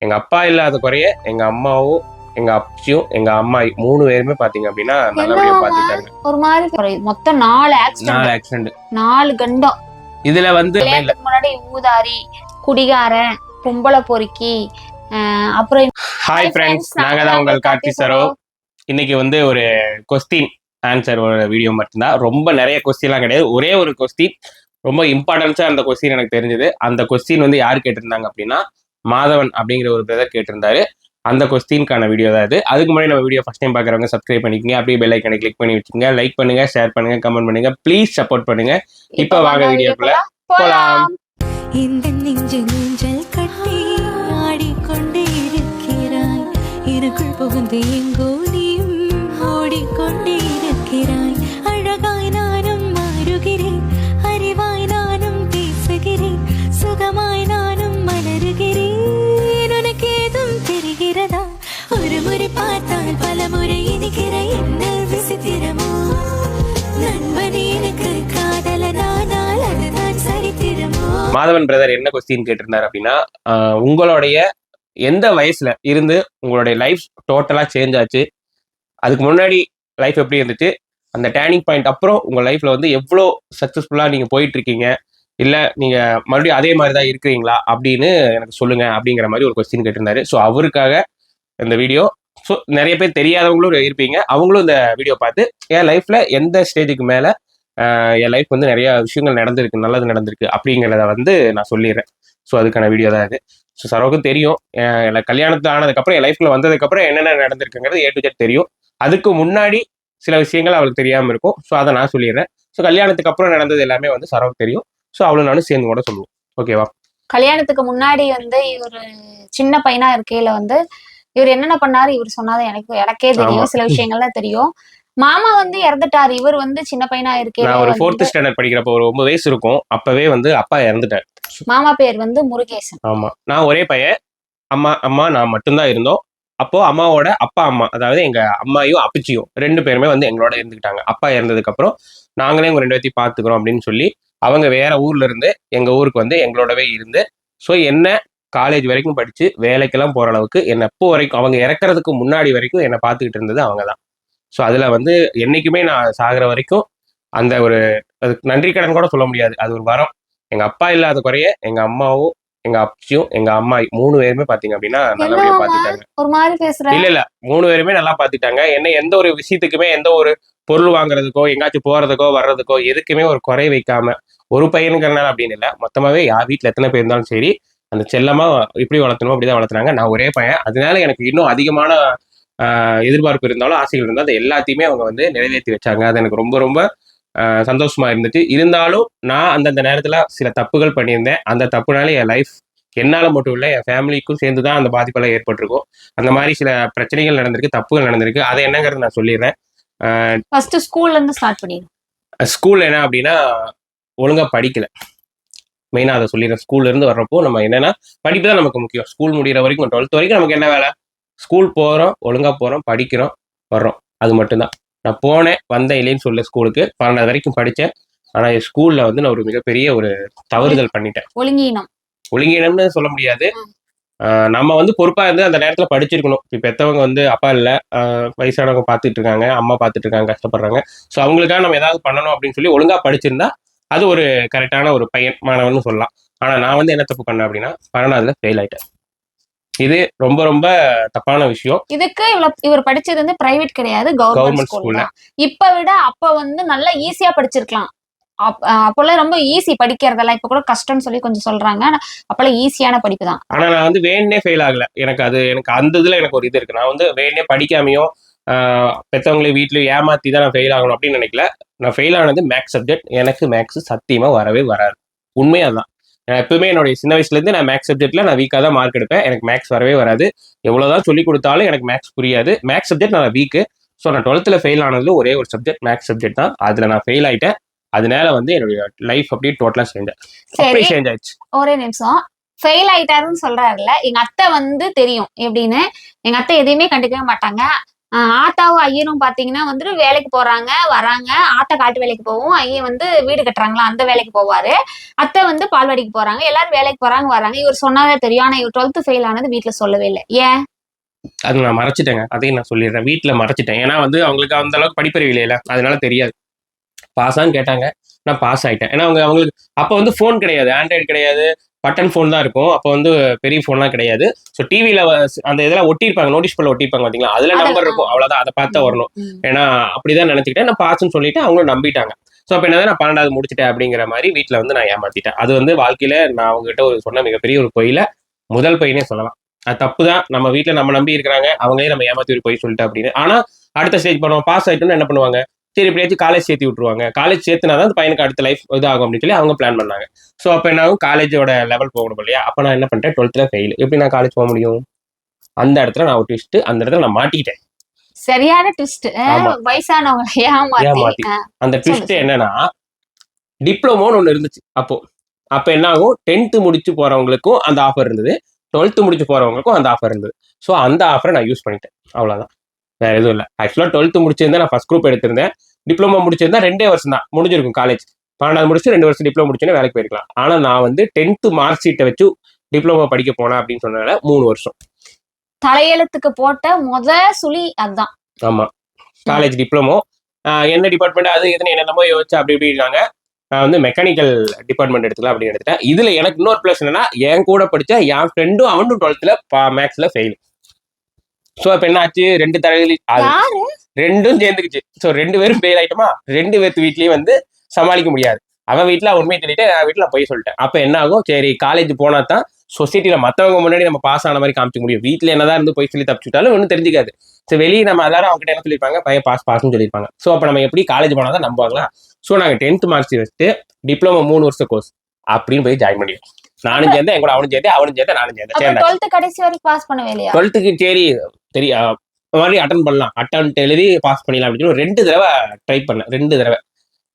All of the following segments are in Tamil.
எங்க அப்பா இல்லாத குறைய எங்க அம்மாவும் எங்க அப்பச்சியும் எங்க அம்மாயி 3 பேருமே பாத்தீங்க அப்படின்னா நல்லபடியா பாத்துட்டாங்க. ஒரு மாதிரி மொத்தம் 4 ஆக்சிடென்ட் 4 கண்டம். இதுல வந்து முன்னாடி ஊதாரி, குடிகாரன், பொம்பளை பொறுக்கி, அப்புறம் ஹாய் ஃப்ரெண்ட்ஸ், நாங்க தான் உங்கள் கார்த்தி சரோ. இன்னைக்கு வந்து ஒரு கொஸ்டின் ஆன்சர் வீடியோ மட்டும்தான். ரொம்ப நிறைய கொஸ்டின்லாம் கிடையாது, ஒரே ஒரு கொஸ்டின். ரொம்ப இம்பார்ட்டன்ஸா அந்த கொஸ்டின் எனக்கு தெரிஞ்சது. அந்த கொஸ்டின் வந்து யார் கேட்டிருந்தாங்க அப்படின்னா மாதவன் அப்படிங்கிற ஒரு பிரதர் கேட்டிருந்தாரு. அந்த கொஸ்டினுக்கான வீடியோ தான் இது. அதுக்கு முன்னாடி நம்ம வீடியோ ஃபர்ஸ்ட் டைம் பார்க்குறவங்க சப்ஸ்கிரைப் பண்ணிக்கங்க, அப்படியே பெல் ஐக்கனை கிளிக் பண்ணி வச்சுக்கோங்க. லைக் பண்ணுங்க, ஷேர் பண்ணுங்க, கமெண்ட் பண்ணுங்க, ப்ளீஸ் சப்போர்ட் பண்ணுங்க. இப்போ வாங்க வீடியோக்குள்ள போலாம். இந்த நெஞ்சு நெஞ்சல் கட்டி ஆடிக்கொண்டே இருக்கிறாய், எனக்குள் புகுந்து எங்கோ நீயும் ஓடிக்கொண்டே இருக்கிறாய். அழகாய் நானும் மாறுகிறேன், அறிவாய் நானும் பேசுகிறேன், சுகமாய் நானும் மலருகிறேன். உனக்கு ஏதும் தெரிகிறதா? ஒரு முறை பார்த்தால் பல முறை இனிக்கிற என்ன விசித்திரமோ? நண்பனே எனக்கு காதலனானால் அதுதான் சரித்திரமோ? மாதவன் பிரதர் என்ன கொஸ்டின் கேட்டிருந்தாரு அப்படின்னா, உங்களுடைய எந்த வயசுல இருந்து உங்களுடைய லைஃப் டோட்டலா சேஞ்ச் ஆச்சு, அதுக்கு முன்னாடி லைஃப் எப்படி இருந்துச்சு, அந்த டேர்னிங் பாயிண்ட் அப்புறம் உங்க லைஃப்ல வந்து எவ்வளோ சக்சஸ்ஃபுல்லா நீங்க போயிட்டு இருக்கீங்க, இல்ல நீங்க மறுபடியும் அதே மாதிரி தான் இருக்கிறீங்களா அப்படின்னு எனக்கு சொல்லுங்க அப்படிங்கிற மாதிரி ஒரு கொஸ்டின் கேட்டிருந்தாரு. ஸோ அவருக்காக இந்த வீடியோ. ஸோ நிறைய பேர் தெரியாதவங்களும் இருப்பீங்க, அவங்களும் இந்த வீடியோ பார்த்து என் லைஃப்ல எந்த ஸ்டேஜுக்கு மேல என் லைஃப் வந்து நிறைய விஷயங்கள் நடந்திருக்கு, நல்லது நடந்திருக்கு அப்படிங்கிறத வந்து நான் சொல்லிடுறேன். ஸோ அதுக்கான வீடியோ தான் இது. ஸோ சரோவுக்கும் தெரியும், எனக்கு கல்யாணத்து ஆனதுக்கப்புறம் என் லைஃப்ல வந்ததுக்கப்புறம் என்னென்ன நடந்திருக்குங்கிறது A to Z தெரியும். அதுக்கு முன்னாடி சில விஷயங்கள் அவளுக்கு தெரியாமல் இருக்கும். ஸோ அதை நான் சொல்லிடுறேன். ஸோ கல்யாணத்துக்கு அப்புறம் நடந்தது எல்லாமே வந்து சரோவுக்கு தெரியும். ஸோ அவளும் நானும் சேர்ந்து கூட சொல்லுவோம். ஓகேவா? கல்யாணத்துக்கு முன்னாடி வந்து இவர் சின்ன பையனா இருக்கையில வந்து இவர் என்னென்ன பண்ணாரு இவர் சொன்னாதான் எனக்கே தெரியும், சில விஷயங்கள்லாம் தெரியும். மாமா வந்து இறந்துட்டாரு, இவர் வந்து சின்ன பையனா இருக்கையில நான் ஒரு 4th ஸ்டாண்டர்ட் படிக்கிறப்ப ஒரு 9 வயசு இருக்கும். அப்பவே வந்து அப்பா இறந்துட்டார். மாமா பேர் வந்து முருகேசன். ஆமா, நான் ஒரே பையன். அம்மா நான் மட்டும்தான் இருந்தோம். அப்போ அம்மாவோட அப்பா அம்மா, அதாவது எங்க அம்மாயும் அப்பச்சியும் 2 பேருமே வந்து எங்களோட இருந்துக்கிட்டாங்க. அப்பா இறந்ததுக்கு அப்புறம் நாங்களே உங்க 2 பேர்த்தையும் பாத்துக்கிறோம் அப்படின்னு சொல்லி அவங்க வேற ஊர்ல இருந்து எங்க ஊருக்கு வந்து எங்களோடவே இருந்து, ஸோ என்ன காலேஜ் வரைக்கும் படிச்சு வேலைக்கெல்லாம் போற அளவுக்கு என்ன எப்போ வரைக்கும், அவங்க இறக்குறதுக்கு முன்னாடி வரைக்கும் என்னை பார்த்துக்கிட்டு இருந்தது அவங்க தான். ஸோ அதுல வந்து என்னைக்குமே நான் சாகிற வரைக்கும் அந்த ஒரு அதுக்கு நன்றி கடன் கூட சொல்ல முடியாது, அது ஒரு வரம். எங்க அப்பா இல்லாத குறைய எங்க அம்மாவும் எங்க அப்பச்சியும் எங்க அம்மாயி 3 பேருமே பாத்தீங்க அப்படின்னா நல்லபடியா பாத்துட்டாங்க. ஒரு மாதிரி பேசுற இல்ல 3 பேருமே நல்லா பாத்துட்டாங்க. என்ன எந்த ஒரு விஷயத்துக்குமே, எந்த ஒரு பொருள் வாங்குறதுக்கோ எங்காச்சும் போறதுக்கோ வர்றதுக்கோ எதுக்குமே ஒரு குறை வைக்காம, ஒரு பையனுங்கிறனால அப்படின்னு இல்லை, மொத்தமாவே யார் வீட்டுல எத்தனை பேர் இருந்தாலும் சரி அந்த செல்லமா எப்படி வளர்த்தணும் அப்படிதான் வளர்த்துனாங்க. நான் ஒரே பையன், அதனால எனக்கு இன்னும் அதிகமான எதிர்பார்ப்பு இருந்தாலும் ஆசைகள் இருந்தாலும் அது எல்லாத்தையுமே அவங்க வந்து நிறைவேற்றி வச்சாங்க. அது எனக்கு ரொம்ப ரொம்ப சந்தோஷமா இருந்துச்சு. இருந்தாலும் நான் அந்தந்த நேரத்துல சில தப்புகள் பண்ணியிருந்தேன். அந்த தப்புனால என் லைஃப் என்னால மட்டும் இல்லை என் ஃபேமிலிக்கும் சேர்ந்துதான் அந்த பாதிப்பெல்லாம் ஏற்பட்டிருக்கும். அந்த மாதிரி சில பிரச்சனைகள் நடந்திருக்கு, தப்புகள் நடந்திருக்கு. அதை என்னங்கிறது நான் சொல்லிடுறேன். ஃபர்ஸ்ட் ஸ்கூல்ல இருந்து ஸ்டார்ட் பண்ணிடுறேன். ஸ்கூல் என்ன அப்படின்னா ஒழுங்கா படிக்கல, மெயினா அதை சொல்லிடுறேன். ஸ்கூல்ல இருந்து வர்றப்போ நம்ம என்னன்னா படிப்பு தான் நமக்கு முக்கியம். ஸ்கூல் முடிகிற வரைக்கும் 12th வரைக்கும் நமக்கு என்ன வேலை, ஸ்கூல் போறோம், ஒழுங்கா போறோம், படிக்கிறோம், வர்றோம், அது மட்டும்தான். நான் போனேன் வந்தேன் இல்லைன்னு சொல்ல, ஸ்கூலுக்கு 12th வரைக்கும் படித்தேன். ஆனா என் ஸ்கூல்ல வந்து நான் ஒரு மிகப்பெரிய ஒரு தவறுதல் பண்ணிட்டேன். ஒழுங்கீனம்னு சொல்ல முடியாது, நம்ம வந்து பொறுப்பா இருந்து அந்த நேரத்துல படிச்சிருக்கணும். இப்ப பெத்தவங்க வந்து அப்பா இல்ல, வயசானவங்க பாத்துட்டு இருக்காங்க, அம்மா பாத்துட்டு இருக்காங்க, கஷ்டப்படுறாங்க. ஸோ அவங்களுக்காக நம்ம ஏதாவது பண்ணணும் அப்படின்னு சொல்லி ஒழுங்கா படிச்சிருந்தா அது ஒரு கரெக்டான ஒரு பையன் மாணவன் சொல்லலாம். ஆனா நான் வந்து என்ன தப்பு பண்ணேன் அப்படின்னா 12th ஃபெயில் ஆயிட்டேன். இது ரொம்ப ரொம்ப தப்பான விஷயம். இதுக்கு இவர் படிச்சது வந்து பிரைவேட் கிடையாது, கவர்மெண்ட் ஸ்கூல்ல. இப்ப விட அப்ப வந்து நல்லா ஈஸியா படிச்சிருக்கலாம். அப்பெல்லாம் ரொம்ப ஈஸி படிக்கிறதெல்லாம், இப்ப கூட கஷ்டம்னு சொல்லி கொஞ்சம் சொல்றாங்க. அப்பெல்லாம் ஈஸியான படிப்பு தான். ஆனா நான் வந்து வேணே ஃபெயில் ஆகல. எனக்கு அந்த இதுல எனக்கு ஒரு இது இருக்கு. நான் வந்து வேணே படிக்காமையும் பெற்றவங்களே வீட்லயும் ஏமாத்தி தான் நான் ஃபெயில் ஆகணும் அப்படின்னு நினைக்கல. நான் ஃபெயில் ஆனது மேக்ஸ் சப்ஜெக்ட். எனக்கு மேக்ஸ் சத்தியமா வரவே வராது, உண்மையா தான். நான் எப்பவுமே என்னுடைய சின்ன வயசுல இருந்து நான் மேக்ஸ் சப்ஜெக்ட்ல நான் வீக்கா தான் மார்க் எடுப்பேன். எனக்கு மேக்ஸ் வரவே வராது. எவ்வளவுதான் சொல்லி கொடுத்தாலும் எனக்கு மேக்ஸ் புரியாது. மேக்ஸ் சப்ஜெக்ட் நான் வீக்கு. ஸோ நான் 12th ஃபெயில் ஆனதுல ஒரே ஒரு சப்ஜெக்ட் மேக்ஸ் சப்ஜெக்ட் தான். அதுல நான் ஃபெயில் ஆயிட்டேன். அதனால வந்து என்னுடைய லைஃப் அப்படியே டோட்டலா சேஞ்ச் ஆயிடுச்சு. ஒரே நிமிஷம், ஃபெயில் ஆயிட்டாருன்னு சொல்றாருல்ல, எங்க அத்தை வந்து தெரியும் எப்படின்னு. எங்க அத்தை எதையுமே கண்டுக்கவே மாட்டாங்க. ஆத்தாவும் ஐயரும் பாத்தீங்கன்னா வந்துட்டு வேலைக்கு போறாங்க வராங்க. ஆத்தா காட்டு வேலைக்கு போகும், ஐயன் வந்து வீடு கட்டுறாங்களா அந்த வேலைக்கு போவாரு. அத்தை வந்து பால்வாடிக்கு போறாங்க. எல்லாரும் வேலைக்கு போறாங்க வராங்க. இவர் சொன்னாதான் தெரியும். ஆனா இவர் 12th ஃபெயில் ஆனது வீட்டுல சொல்லவே இல்லை. ஏன்? அது நான் மறைச்சிட்டேங்க. அதையும் நான் சொல்லிடுறேன். வீட்டுல மறைச்சிட்டேன். ஏன்னா வந்து அவங்களுக்கு அந்த அளவுக்கு படிப்பறிவு இல்லையில, அதனால தெரியாது. பாஸான்னு கேட்டாங்க, நான் பாஸ் ஆயிட்டேன். ஏன்னா அவங்களுக்கு அப்ப வந்து ஃபோன் கிடையாது, ஆண்ட்ராய்டு கிடையாது, பட்டன் ஃபோன் தான் இருக்கும். அப்போ வந்து பெரிய ஃபோன்லாம் கிடையாது. ஸோ டிவியில அந்த இதெல்லாம் ஒட்டியிருப்பாங்க, நோட்டீஸ் போர்டில் ஒட்டியிருப்பாங்க பார்த்தீங்களா, அதுல நம்பர் இருக்கும், அவ்வளோதான். அதை பார்த்தா வரணும். ஏன்னா அப்படிதான் நினைச்சுக்கிட்டேன். நான் பாஸ்ன்னு சொல்லிட்டு அவங்களும் நம்பிட்டாங்க. ஸோ அப்போ என்னதான் நான் 12வது முடிச்சிட்டேன் அப்படிங்கிற மாதிரி வீட்டில் வந்து நான் ஏமாத்திட்டேன். அது வந்து வாழ்க்கையில நான் அவங்ககிட்ட ஒரு சொன்ன மிகப்பெரிய ஒரு பொய்யில முதல் பொய்னே சொல்லலாம். அது தப்பு தான். நம்ம வீட்டில் நம்ம நம்பி இருக்கிறாங்க, அவங்களே நம்ம ஏமாத்தி ஒரு பொய் சொல்லிட்டு அப்படின்னு. ஆனா அடுத்த ஸ்டேஜ் பண்ணுவோம், பாஸ் ஆயிட்டோம்னு என்ன பண்ணுவாங்க, சரி எப்படியாச்சும் காலேஜ் சேர்த்து விட்டுருவாங்க. காலேஜ் சேர்த்துனாதான் அந்த பையனுக்கு அடுத்த லைஃப் இதாகும் அப்படின்னு சொல்லி அவங்க பிளான் பண்ணாங்க. ஸோ அப்போ என்ன ஆகும், காலேஜோட லெவல் போகணும் இல்லையா. அப்போ நான் என்ன பண்ணிட்டேன், 12th ஃபெயில். எப்படி நான் காலேஜ் போக முடியும்? அந்த இடத்துல நான் ஒரு ட்விஸ்ட், அந்த இடத்துல நான் மாட்டிக்கிட்டேன். சரியான ட்விஸ்ட். ஆமா. வயசானவங்களை ஏமாத்தி. ஏமாத்தி. அந்த ட்விஸ்ட் என்னன்னா, டிப்ளமோன்னு ஒன்று இருந்துச்சு அப்போ என்ன ஆகும், 10th முடிச்சு போறவங்களுக்கும் அந்த ஆஃபர் இருந்தது, 12th முடிச்சு போறவங்களுக்கும் அந்த ஆஃபர் இருந்தது. ஸோ அந்த ஆஃபரை நான் யூஸ் பண்ணிட்டேன், அவ்வளோதான். வேற எதுவும் இல்லை. ஆக்சுவலாக 12th முடிச்சிருந்தேன், நான் ஃபர்ஸ்ட் குரூப் எடுத்திருந்தேன். டிப்ளமோ முடிச்சிருந்தா 2 வருஷம் தான் முடிஞ்சிருக்கும் காலேஜ். 12வது முடிச்சு 2 வருஷம் டிப்ளமோ முடிச்சோன்னே வேலைக்கு போயிருக்கலாம். ஆனால் நான் வந்து 10th மார்க் ஷீட்டை வச்சு டிப்ளமோ படிக்க போனேன் அப்படின்னு சொன்னதால 3 வருஷம். தலையெழுத்துக்கு போட்ட சுழி அதுதான். ஆமா, காலேஜ் டிப்ளமோ. என்ன டிபார்ட்மெண்ட் அது எதுன்னு என்னென்னமோ யோசிச்சு அப்படி இப்படின்னாங்க. நான் வந்து மெக்கானிக்கல் டிபார்ட்மெண்ட் எடுத்துக்கலாம் அப்படின்னு எடுத்துட்டேன். இதுல எனக்கு இன்னொரு பிளஸ் என்னன்னா, என் கூட படிச்ச என் ஃப்ரெண்டும் அவனும் 12th மேக்ஸ்ல ஃபெயில். ஸோ அப்ப என்ன ஆச்சு, 2 தலைவலி ரெண்டும் சேர்ந்துக்குச்சு. ஸோ 2 பேரும் ஃபெயில் ஆயிட்டோமா. 2 பேர்த்து வீட்லயும் வந்து சமாளிக்க முடியாது. அவன் வீட்டுல உண்மையை சொல்லிட்டு என் வீட்டுல போய் சொல்லிட்டேன். அப்ப என்ன ஆகும், சரி காலேஜ் போனா தான் சொசைட்டில மத்தவங்க முன்னாடி நம்ம பாஸ் ஆன மாதிரி காமிக்க முடியும். வீட்டுல என்னதான் இருந்து போய் சொல்லி தப்பிச்சுட்டாலும் ஒன்றும் தெரிஞ்சுக்காது. ஸோ வெளியே நம்ம எல்லாரும் அவங்க கிட்ட என்ன சொல்லியிருப்பாங்க, பையன் பாஸ்ன்னு சொல்லியிருப்பாங்க. ஸோ அப்ப நம்ம எப்படி காலேஜ் போனா தான் நம்புவாங்களா. ஸோ நாங்கள் 10th மார்க்ஸ் வச்சுட்டு டிப்ளமோ 3 வருஷம் கோர்ஸ் அப்படின்னு போய் ஜாயின் பண்ணிடுவோம். நானும் சேர்ந்தேன், என் கூட அவனும் சேர்த்து, அவனும் சேர்த்து, நானும் சேர்ந்தேன். 12th கடைசி வரைக்கும் பாஸ் பண்ணவே இல்லையா? 12th சரி தெரியும் மாதிரி அட்டன் பண்ணலாம், அட்டன் எழுதி பாஸ் பண்ணிடலாம் அப்படின்னு சொல்லி 2 தடவை ட்ரை பண்ணேன். 2 தடவை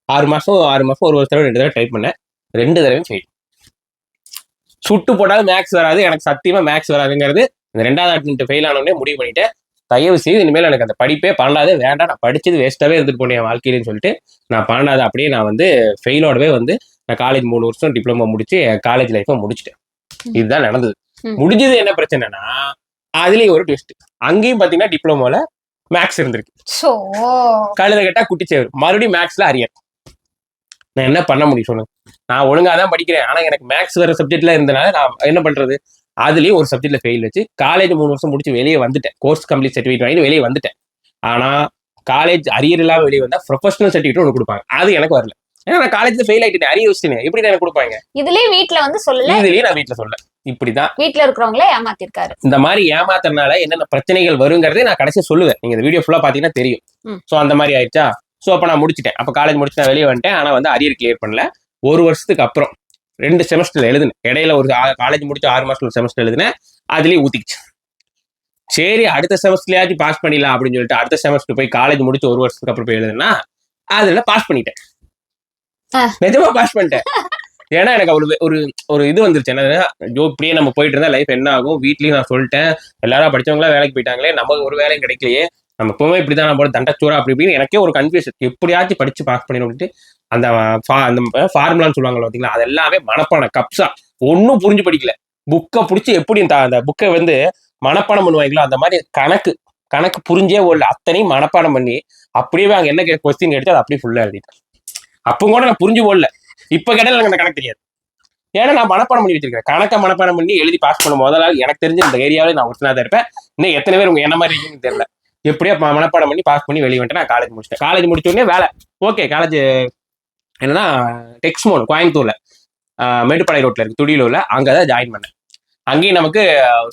6 மாசம் 1 வருஷம் 2 தடவை ட்ரை பண்ணேன். 2 தடவையும் ஃபெயில். சுட்டு போட்டாலும் மேக்ஸ் வராது, எனக்கு சத்தியமா மேக்ஸ் வராதுங்கிறது இந்த 2வது அட்டெம்ப்ட் ஃபெயில் ஆனோடனே முடிவு பண்ணிட்டேன். தயவு செய்து இனிமேல் எனக்கு அந்த படிப்பே 12வது வேண்டாம், நான் படிச்சது வேஸ்ட்டாவே இருந்துட்டு போனேன் என் வாழ்க்கையிலன்னு சொல்லிட்டு நான் 12வது அப்படியே நான் வந்து ஃபெயிலோடவே வந்து நான் காலேஜ் 3 வருஷம் டிப்ளமோ முடிச்சு காலேஜ் லைஃப்பை முடிச்சிட்டேன். இதுதான் நடந்தது. முடிஞ்சது என்ன பிரச்சனைனா, அதுலயும் ஒரு ட்விஸ்ட். அங்கேயும் பாத்தீங்கன்னா டிப்ளமோல மேக்ஸ் இருந்திருக்கு. கழுத கேட்டா குட்டிச்சேவர், மறுபடியும் மேக்ஸ்ல அரியர். நான் என்ன பண்ண முடியும் சொல்லுங்க. நான் ஒழுங்கா தான் படிக்கிறேன், ஆனா எனக்கு மேக்ஸ் வர சப்ஜெக்ட்ல இருந்தனால நான் என்ன பண்றது, அதுலயும் ஒரு சப்ஜெக்ட்ல ஃபெயில் வச்சு காலேஜ் 3 வருஷம் முடிச்சு வெளியே வந்துட்டேன். கோர்ஸ் கம்ப்ளீட் சர்டிஃபிகேட் வாங்கி வெளியே வந்துட்டேன். ஆனா காலேஜ் அரியர் இல்லாம வெளியே வந்தா ப்ரொஃபஷனல் சர்டிஃபிகேட் ஒன்று கொடுப்பாங்க, அது எனக்கு வரல. ஏன்னா நான் காலேஜ்ல ஃபெயில் ஆயிட்டேன், அரியர் வச்சுட்டேன், எப்படி எனக்கு கொடுப்பாங்க. இதுலயே வீட்டுல வந்து சொல்லல, இதுலயே நான் வீட்டுல சொல்ல. இப்படிதான் வீட்டுல இருக்கிறவங்களே ஏமாத்திருக்காரு. இந்த மாதிரி ஏமாத்துறதுனால என்னென்ன பிரச்சனைகள் வருங்கிறதே நான் கடைசியா சொல்லுவேன். நீங்க இந்த வீடியோ ஃபுல்லா பாத்தீங்கன்னா தெரியும். சோ அந்த மாதிரி ஆயிடுச்சா. சோ அப்ப நான் முடிச்சிட்டேன். அப்ப காலேஜ் முடிச்சு நான் வெளியே வந்துட்டேன். ஆனா வந்து அரியர் கிளியர் பண்ணல. 1 வருஷத்துக்கு அப்புறம் 2 செமஸ்டர் எழுதுனேன். இடையில ஒரு காலேஜ் முடிச்சு 6 மாசத்துல ஒரு செமஸ்டர் எழுதுனேன். அதுலயும் ஊத்திக்கிச்சு. சரி அடுத்த செமஸ்டர்லயாச்சும் பாஸ் பண்ணிடலாம் அப்படின்னு சொல்லிட்டு அடுத்த செமஸ்டர் போய் காலேஜ் முடிச்சு 1 வருஷத்துக்கு அப்புறம் போய் எழுதுனா அதுல பாஸ் பண்ணிட்டேன். நிஜமா பாஸ் பண்ணிட்டேன். ஏன்னா எனக்கு அவ்வளவு ஒரு இது வந்துருச்சு. என்னன்னா, இப்படியே நம்ம போயிட்டு இருந்தா லைஃப் என்ன ஆகும். வீட்லயும் நான் சொல்லிட்டேன், எல்லாரும் படிச்சவங்களா வேலைக்கு போயிட்டாங்களே, நமக்கு ஒரு வேலையும் கிடைக்கலையே, நம்ம எப்பவுமே இப்படிதான் நம்ம தண்டச்சோரா அப்படி இப்படின்னு எனக்கே ஒரு கன்ஃபியூஷன். எப்படியாச்சும் படிச்சு பாஸ் பண்ணிட்டு அந்த ஃபார்முலான்னு சொல்லுவாங்க பார்த்தீங்களா, அது எல்லாமே மனப்பாடம் கப்ஸா ஒன்னும் புரிஞ்சு படிக்கல. புக்கை பிடிச்சி எப்படி அந்த புக்கை வந்து மனப்பாடம் பண்ணுவாங்களோ அந்த மாதிரி கணக்கு புரிஞ்சே ஓடல. அத்தனையும் மனப்பாடம் பண்ணி அப்படியே அங்க என்ன கொஸ்டின் எடுத்து அதை அப்படியே ஃபுல்லா எழுதிட்டேன். அப்போ கூட நான் புரிஞ்சு போடல. இப்ப கேட்டாலும் எனக்கு அந்த கணக்கு தெரியாது. ஏன்னா நான் மனப்பாடம் பண்ணி வச்சிருக்கேன். கணக்கை மனப்பாடம் பண்ணி எழுதி பாஸ் பண்ண முதலாளி எனக்கு தெரிஞ்ச இந்த ஏரியாவில நான் ஒருத்தனா தான் இருப்பேன். இன்னும் எத்தனை பேர் உங்க என்ன மாதிரி இருக்குன்னு தெரியல. எப்படியா மனப்பாடம் பண்ணி பாஸ் பண்ணி வெளியே வந்துட்டு நான் காலேஜ் முடிச்சிட்டேன். காலேஜ் முடிச்ச உடனே வேலை ஓகே. காலேஜ் என்னன்னா டெக்ஸ்மோன் கோயம்புத்தூர்ல மேட்டுப்பாளைய ரோட்ல இருக்கு, துடியலூர்ல, அங்கதான் ஜாயின் பண்ணேன். அங்கேயும் நமக்கு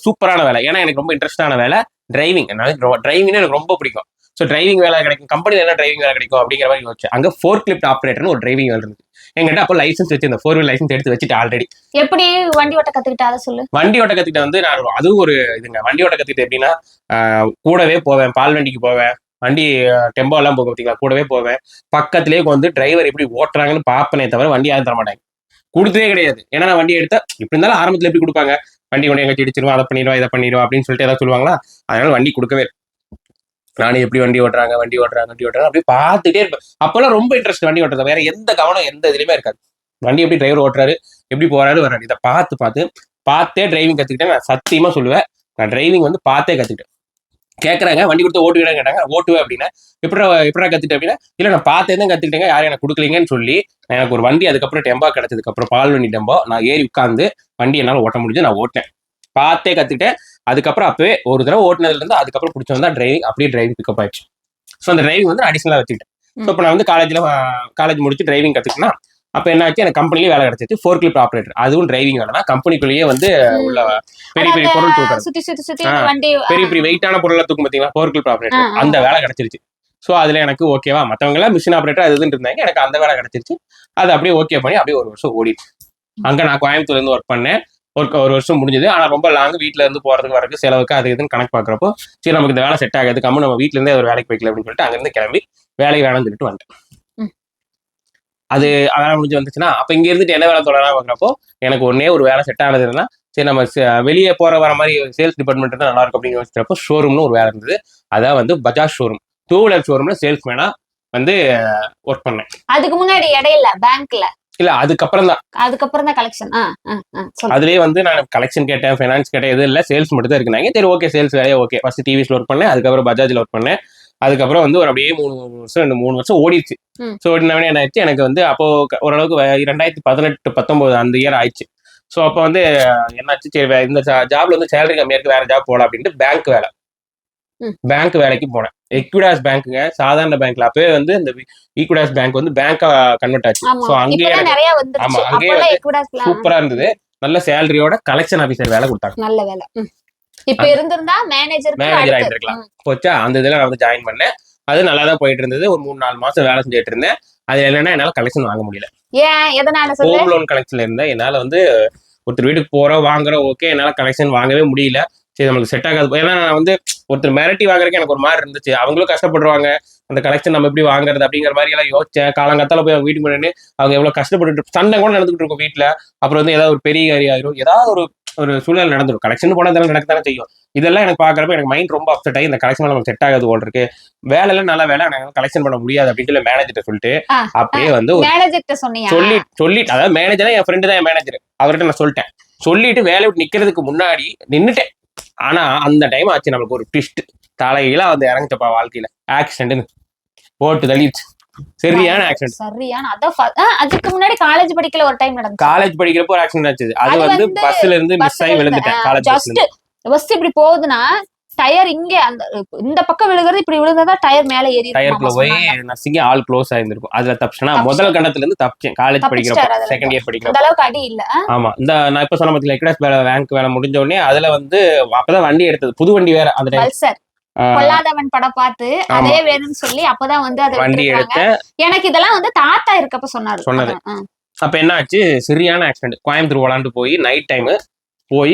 சூப்பரான வேலை. ஏன்னா எனக்கு ரொம்ப இன்ட்ரெஸ்டான வேலை டிரைவிங். டிரைவிங்னா எனக்கு ரொம்ப பிடிக்கும். ஸோ டிரைவிங் வேலை கிடைக்கும், கம்பெனியில் என்ன டிரைவிங் வேலை கிடைக்கும் அப்படிங்கிற மாதிரி யோசிச்சேன். அங்கே ஃபோர்க் லிஃப்ட் ஆப்ரேட்டர்னு ஒரு டிரைவிங் வேலை இருந்துச்சு. எங்கிட்ட அப்போ லைசன்ஸ் வச்சு இந்த 4 வீலர் லைசன்ஸ் எடுத்து வச்சுட்டு ஆல்ரெடி. எப்படி வண்டி ஓட்ட கத்துக்கிட்டா அதை சொல்லு. வண்டி ஓட்ட கத்துக்கிட்ட வந்து நான் அதுவும் ஒரு இதுங்க. வண்டி ஓட்ட கத்துக்கிட்ட எப்படின்னா, கூடவே போவேன், பால் வண்டிக்கு போவேன், வண்டி டெம்போ எல்லாம் போக பார்த்தீங்களா, கூடவே போவேன். பக்கத்துலேயே வந்து டிரைவர் எப்படி ஓட்டுறாங்கன்னு பார்ப்பனே தவிர வண்டி யாரும் தர மாட்டாங்க, கொடுத்ததே கிடையாது. ஏன்னா நான் வண்டி எடுத்தா இப்படி இருந்தாலும் ஆரம்பத்தில் எப்படி கொடுப்பாங்க, வண்டி கொண்டு எங்க இடிச்சிருவோம், அதை பண்ணிடுவோம், இதை பண்ணிடுவோம் அப்படின்னு சொல்லிட்டு ஏதாவது சொல்லுவாங்களா, அதனால வண்டி கொடுக்கவே. நானும் எப்படி வண்டி ஓட்டுறாங்க அப்படி பார்த்துட்டே இருப்பேன். அப்பெல்லாம் ரொம்ப இன்ட்ரெஸ்ட் வண்டி ஓட்டுறது, வேற எந்த கவனம் எந்த இதுலயுமே இருக்காது. வண்டி எப்படி டிரைவர் ஓட்டுறாரு, எப்படி போறாரு வர்றாரு, இதை பார்த்தே டிரைவிங் கத்துக்கிட்டேன். நான் சத்தியமா சொல்லுவேன், நான் டிரைவிங் வந்து பார்த்தே கத்துக்கிட்டேன். கேட்கறாங்க வண்டி கொடுத்து ஓட்டுவேன் கேட்டாங்க, ஓட்டுவேன் அப்படின்னா எப்படா கத்துட்டேன் அப்படின்னா, இல்ல நான் பார்த்தே தான் கத்துக்கிட்டேங்க, யாரும் எனக்கு கொடுக்கலீங்கன்னு சொல்லி எனக்கு ஒரு வண்டி அதுக்கப்புறம் டெம்போ கிடைச்சதுக்கு அப்புறம் பால் வண்டி டெம்போ நான் ஏறி உட்காந்து வண்டி என்னால் ஓட்ட முடிஞ்சு நான் ஓட்டேன். பார்த்தே கத்துக்கிட்டேன். அதுக்கப்புறம் அப்பவே ஒரு தடவை ஓட்டுனதுல இருந்து அதுக்கப்புறம் பிடிச்சவன் தான் டிரைவிங், அப்படியே டிரைவிங் பிக்கப் ஆயிடுச்சு. ஸோ அந்த டிரைவிங் வந்து அடிஷனலா வச்சுக்கிட்டேன். ஸோ இப்போ நான் வந்து காலேஜ் முடிச்சு டிரைவிங் கத்துக்கிட்டேன். அப்ப என்ன ஆச்சு, எனக்கு கம்பெனிலேயே வேலை கிடைச்சிச்சு, ஃபோர் கிளிப் ஆப்ரேட்டர். அதுவும் டிரைவிங் வேலை தான். கம்பெனிக்குள்ளேயே வந்து உள்ள பெரிய பெரிய பொருள் தூக்குறது, பெரிய பெரிய வெயிட்டான பொருளை தூக்கும் பார்த்தீங்களா, ஃபோர் கிளிப் ஆப்ரேட்டர், அந்த வேலை கிடைச்சிருச்சு. ஸோ அதுல எனக்கு ஓகேவா, மற்றவங்க எல்லாம் மிஷின் ஆப்ரேட்டர் அது இதுன்னு இருந்தாங்க, எனக்கு அந்த வேலை கிடைச்சிருச்சு. அது அப்படியே ஓகே பண்ணி அப்படியே ஒரு வருஷம் ஓடிடுச்சு. அங்க நான் கோயம்புத்தூர்ல இருந்து ஒர்க் பண்ணேன். ஒரு வருஷம் முடிஞ்சது. ஆனா ரொம்ப லாங், வீட்டுல இருந்து போறதுக்கு வரதுக்கு செலவுக்கு அது இதுன்னு கணக்கு பாக்குறப்போ சரி நமக்கு இந்த வேலை செட் ஆகாது, கம்மு நம்ம வீட்டுல இருந்தே ஒரு வேலைக்கு போய்க்கல அப்படின்னு சொல்லிட்டு அங்கிருந்து கிளம்பி வேலைக்கு வேணாம்னு சொல்லிட்டு வந்துட்டேன். அது வேலை முடிஞ்சு வந்துச்சுன்னா அப்ப இங்க இருந்துட்டு என்ன வேலை தொடரலாம் பாக்குறப்போ எனக்கு ஒரு வேலை செட் ஆனதுன்னா சரி நம்ம வெளியே வர மாதிரி சேல்ஸ் டிபார்ட்மெண்ட் தான் நல்லா இருக்கும் அப்படின்னு யோசிச்சப்போ ஷோரூம்னு ஒரு வேலை இருந்தது. அதான் வந்து பஜாஜ் ஷோரூம், 2 வீலர் ஷோரூம்ல சேல்ஸ்மேனா வந்து ஒர்க் பண்ணேன். அதுக்கு முன்னாடி இடையில பேங்க்ல இல்ல அதுக்கப்புறம் தான் கலெக்ஷன். அதுலயே வந்து நான் கலெக்ஷன் கேட்டேன், ஃபைனான்ஸ் கேட்டேன், எதுவும் இல்லை, சேல்ஸ் மட்டும் தான் இருக்குனாங்க. சரி ஓகே சேல்ஸ் வேலையே ஓகே. ஃபர்ஸ்ட் டிவிஸ்ல ஒர்க் பண்ணேன், அதுக்கப்புறம் பஜாஜ்ல ஒர்க் பண்ணேன். அதுக்கப்புறம் வந்து ஒரு அப்படியே 3 வருஷம் ஓடிடுச்சு. ஸோ ஓடினவனே என்ன ஆயிடுச்சு, எனக்கு வந்து அப்போ ஓரளவுக்கு 2018-19 அந்த இயர் ஆயிடுச்சு. ஸோ அப்போ வந்து என்னாச்சு, சரி இந்த ஜாப்ல வந்து சேலரி கம்மியா இருக்கு, வேற ஜாப் போகலாம் அப்படின்ட்டு பேங்க் வேலைக்கு போனேன். எக்விடாஸ் பேங்க்குங்க, சாதாரண பேங்க்ல அப்பவே வந்து இந்த ஈக்விடாஸ் பேங்க் வந்து பேங்கா கன்வெர்ட் ஆச்சு. ஸோ அங்கேயே சூப்பரா இருந்தது, நல்ல சேலரியோட கலெக்ஷன் ஆபீசர் வேலை கொடுத்தாங்க. நல்ல வேலை. இப்ப இருந்திருந்தா மேனேஜர் ஆயிட்டிருக்கலாம் போச்சா. அந்த இதுல நான் வந்து ஜாயின் பண்ணேன். அது நல்லா தான் போயிட்டு இருந்தது. ஒரு 3-4 மாசம் வேலை செஞ்சுட்டு இருந்தேன். அது என்னன்னா என்னால கலெக்ஷன் வாங்க முடியல. ஏன், எதனால? ஹோம் லோன் கலெக்ஷன்ல இருந்தேன். என்னால வந்து ஒருத்தர் வீட்டுக்கு வாங்குறோம் ஓகே, என்னால கலெக்ஷன் வாங்கவே முடியல. சரி நம்மளுக்கு செட் ஆகாது. ஏன்னா நான் வந்து ஒருத்தர் மிரட்டி வாங்குறதுக்கு எனக்கு ஒரு மாதிரி இருந்துச்சு. அவங்களும் கஷ்டப்படுவாங்க, அந்த கலெக்ஷன் நம்ம எப்படி வாங்குறது அப்படிங்கிற மாதிரி எல்லாம் யோசிச்சேன். காலங்காத்தால போய் வீட்டுக்கு முன்னாடி அவங்க எவ்வளவு கஷ்டப்பட்டு சண்டை கூட நடந்துகிட்டு இருக்கும் வீட்டுல. அப்புறம் வந்து ஏதாவது ஒரு பெரிய காரியம் ஆயிரும், ஏதாவது ஒரு சூழ்நிலை நடந்துடும். கலெக்ஷன் போனதெல்லாம் நடக்கத்தானே செய்யும். இதெல்லாம் எனக்கு பாக்குறப்ப எனக்கு மைண்ட் ரொம்ப அப்செட் ஆகி இந்த கலெக்ஷன் நமக்கு செட் ஆகாது போல் இருக்கு, வேலை எல்லாம் நல்ல வேலை எனக்கு கலெக்ஷன் பண்ண முடியாது அப்படின்னு மேனேஜர் சொல்லிட்டு அப்படியே வந்து சொல்லிட்டு, அதாவது மேனேஜர் என் ஃப்ரெண்டு தான் என் மேனேஜர், அவர்கிட்ட நான் சொல்லிட்டு வேலையை விட்டு நிக்கிறதுக்கு முன்னாடி நின்னுட்டேன். ஆனா அந்த டைம் ஆச்சு நமக்கு ஒரு ட்விஸ்ட், தலையில வந்து இறங்கிச்சப்பா வாழ்க்கையில ஆக்சிடென்ட்னு போட்டு தள்ளிடுச்சு. சரியான ஆக்சிடென்ட். அதுக்கு முன்னாடி காலேஜ் படிக்கல ஒரு டைம் நடந்துச்சு. காலேஜ் படிக்கிறப்போ ஒரு ஆக்சிடென்ட் ஆச்சு. அது வந்து பஸ்ல இருந்து மிஸ் ஆகி விழுந்துட்டேன். காலேஜ் பஸ் இப்படி போகுதுன்னா டயர் இங்க இந்த பக்கம் விழுகிறது, இப்படி விழுந்ததா டயர் மேல ஏறி டயர்க்குள்ள போய் நசிங்க ஆல் க்ளோஸ் ஆயிருந்திருக்கும். அதுல தப்பிச்சேன்னா முதல் கண்டத்துல இருந்து தப்பிச்சேன். காலேஜ் படிக்கிறப்ப செகண்ட் இயர் படிக்கிறப்ப அந்த அளவுக்கு அடி இல்ல. ஆமா, இந்த நான் இப்ப சொன்ன பத்தில எக்டாஸ் பேங்க் வேலை முடிஞ்ச உடனே அதுல வந்து அப்பதான் வண்டி எடுத்தது, புது வண்டி வேற. அந்த டைம் பொல்லாதவன் படம் பார்த்து அதே வேணும்னு சொல்லி அப்பதான் வந்து அதை வண்டி எடுத்தேன். எனக்கு இதெல்லாம் வந்து தாத்தா இருக்கப்ப சொன்னது. அப்ப என்ன ஆச்சு, சரியான ஆக்சிடென்ட். கோயம்புத்தூர் விளாண்டு போய் நைட் டைம் போய்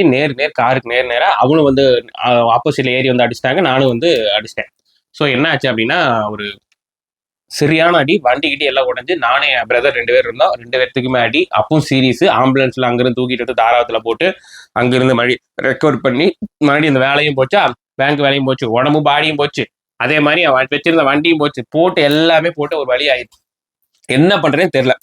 காருக்கு நேரா அவனும் வந்து ஆப்போசிட்ல ஏறி வந்து அடிச்சிட்டாங்க, நானும் வந்து அடிச்சிட்டேன். ஸோ என்ன ஆச்சு அப்படின்னா ஒரு சரியான அடி, வண்டிக்கிட்டே எல்லாம் உடஞ்சு. நானே என் பிரதர் 2 பேர் இருந்தோம், 2 பேர்த்துக்குமே அடி. அப்பவும் சீரியஸ். ஆம்புலன்ஸ்ல அங்கிருந்து தூக்கிட்டு வந்து தாராவத்துல போட்டு அங்கிருந்து மறுபடி ரெக்கவர் பண்ணி மறுபடியும் இந்த வேலையும் போச்சா, பேங்க் வேலையும் போச்சு, உடம்பு பாடியும் போச்சு, அதே மாதிரி வச்சிருந்த வண்டியும் போச்சு, போட்டு எல்லாமே போட்டு ஒரு வழி ஆயிடுச்சு. என்ன பண்றேன்னு தெரியல.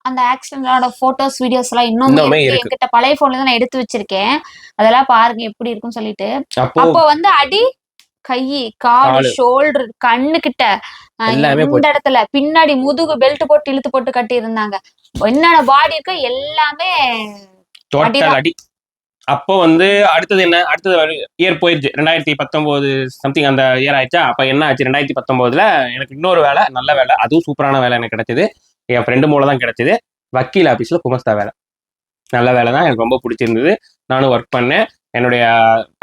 அந்த ஆக்சிடென்டோட போட்டோஸ் வீடியோஸ் எல்லாம் இன்னுமே என்கிட்ட பழைய போன்ல தான் நான் எடுத்து வச்சிருக்கேன். அதெல்லாம் பாருங்க எப்படி இருக்குன்னு சொல்லிட்டு. அப்போ வந்து அடி கை, கால், ஷோல்டர், கண்ணு கிட்ட, இந்த இடத்துல பின்னாடி முதுகு பெல்ட் போட்டு இழுத்து போட்டு கட்டி இருந்தாங்க. என்னோட பாடி இருக்கு எல்லாமே அடி. அப்போ வந்து அடுத்தது இயர் போயிருச்சு, 2019 சம்திங் அந்த இயர் ஆயிடுச்சா. அப்ப என்ன ஆச்சு, 2019ல எனக்கு இன்னொரு வேலை, நல்ல வேலை, அதுவும் சூப்பரான வேலை எனக்கு கிடைச்சது. என் ஃப்ரெண்டு மூலம் தான் கிடைச்சது. வக்கீல் ஆபீஸ்ல குமஸ்தா வேலை, நல்ல வேலை தான், எனக்கு ரொம்ப பிடிச்சிருந்தது. நானும் ஒர்க் பண்ணேன். என்னுடைய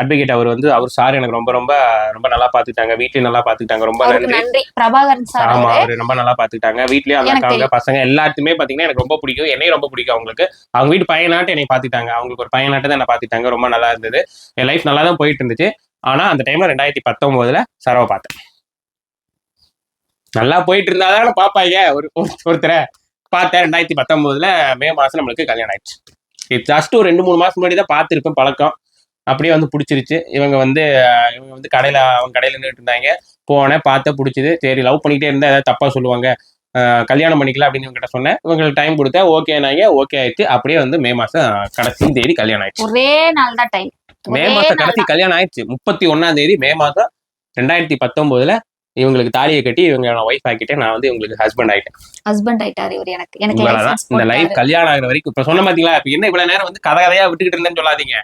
அட்வொகேட் அவர் சார் எனக்கு ரொம்ப ரொம்ப ரொம்ப நல்லா பாத்துக்கிட்டாங்க, வீட்லயும் நல்லா பாத்துக்கிட்டாங்க, ரொம்ப நன்றி பிரபாகரன் சார். ஆமா, அவரு ரொம்ப நல்லா பாத்துக்கிட்டாங்க. வீட்லயும் அக்காங்க பசங்க எல்லாத்துமே பாத்தீங்கன்னா எனக்கு ரொம்ப பிடிக்கும், என்னையும் ரொம்ப பிடிக்கும் அவங்களுக்கு. அவங்க வீட்டு பையனாட்டு என்னை பாத்துட்டாங்க, அவங்களுக்கு ஒரு பையனாட்டு தான் என்ன பாத்துட்டாங்க. ரொம்ப நல்லா இருந்தது, என் லைஃப் நல்லா தான் போயிட்டு இருந்துச்சு. ஆனா அந்த டைம்ல 2019ல சரவை பார்த்தேன். நல்லா போயிட்டு இருந்தாதான் பாப்பாங்க ஒருத்தரை பார்த்தேன். 2019ல மே மாசம் நம்மளுக்கு கல்யாணம் ஆயிடுச்சு. ஜஸ்ட் ஒரு 2-3 மாசம் முன்னாடி தான் பார்த்துருப்பேன், பழக்கம். அப்படியே வந்து பிடிச்சிருச்சு. இவங்க வந்து கடையில அவங்க கடையில நின்றுட்டு இருந்தாங்க. போனேன், பார்த்தேன், பிடிச்சது. சரி லவ் பண்ணிக்கிட்டே இருந்தா ஏதாவது தப்பா சொல்லுவாங்க, கல்யாணம் பண்ணிக்கலாம் அப்படின்னு இவங்ககிட்ட சொன்னேன். இவங்களுக்கு டைம் கொடுத்தேன், ஓகேனாங்க. ஓகே ஆயிடுச்சு. அப்படியே வந்து மே மாசம் கடைசி தேதி கல்யாணம் ஆயிடுச்சு. ஒரே நாள் தான் டைம். மே மாசம் கடைசி கல்யாணம் ஆயிடுச்சு. 31ஆம் தேதி மே மாசம் 2019ல இவங்களுக்கு தாலியை கட்டி இவங்க ஒய்ஃப் ஆக்கிட்டேன். நான் வந்து இவங்களுக்கு ஹஸ்பண்ட் ஆயிட்டாரு இவர். எனக்கு இந்த லைஃப் கல்யாணம் ஆகிற வரைக்கும் இப்ப சொன்ன பாத்தீங்களா, இப்ப என்ன இவ்வளவு நேரம் வந்து கதையா விட்டுக்கிட்டு இருந்தேன்னு சொல்லாதீங்க.